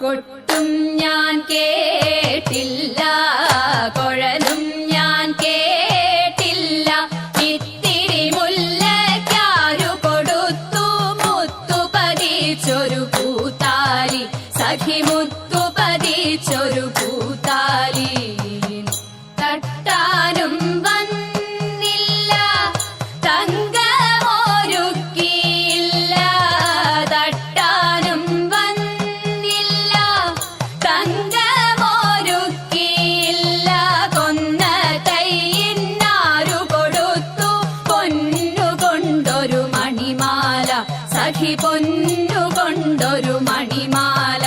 കൊട്ടും ഞാൻ കേട്ടില്ല, കുഴലും ഞാൻ കേട്ടില്ല. ഇത്തിരി മുല്ലയ്ക്കാരു കൊടുത്തു മുത്തു പതിച്ചൊരു പൂത്താലി, സഖി മുത്തു പതിച്ചൊരു പൂത്താലി. തട്ടാനും വന്നില്ല, തങ്കമൊരുക്കിയില്ല. തട്ടാനും വന്നില്ല, തങ്കമൊരുക്കിയില്ല. കൊന്ന തൈയിനാരു കൊടുത്തു പൊന്നുകൊണ്ടൊരു മണിമാല, സഖി പൊന്നുകൊണ്ടൊരു മണിമാല.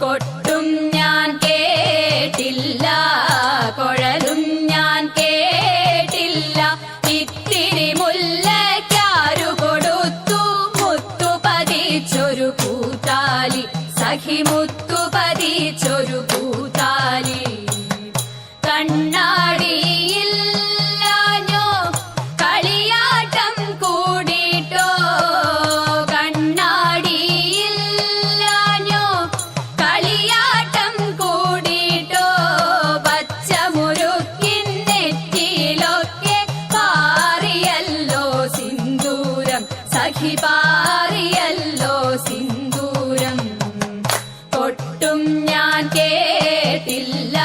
കൊട്ടും ഞാൻ കേട്ടില്ല, കുഴലും ഞാൻ കേട്ടില്ല. ഇത്തിരി മുല്ലയ്ക്കാരു കൊടുത്തു മുത്തു പതിച്ചൊരു പൂത്താലി, സഖി മുത്തു പതിച്ചൊരു പൂത്താലി. കണ്ണാടിയില്ലാഞ്ഞോ കളിയാട്ടം കൂടിട്ടോ, കണ്ണാടിയില്ലാഞ്ഞോ കളിയാട്ടം കൂടിട്ടോ. പച്ചമുരുക്കിൻ നെറ്റിയിലൊക്കെ പാറിയല്ലോ സിന്ദൂരം, സഖി പാറിയല്ലോ സിന്ദൂരം. കൊട്ടും ഞാൻ കേട്ടില്ല,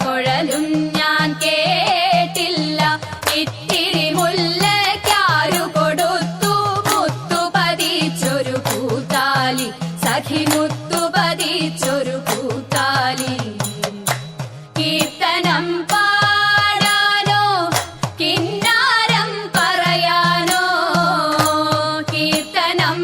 കുഴലും ഞാൻ കേട്ടില്ല. ഇത്തിരി മുല്ലയ്ക്കാരു കൊടുത്തു മുത്തു പതിച്ചൊരു പൂത്താലി, സഖി മുത്തു പതിച്ചൊരു പൂത്താലി. കീർത്തനം പാടാനോ കിന്നാരം പറയാനോ, കീർത്തനം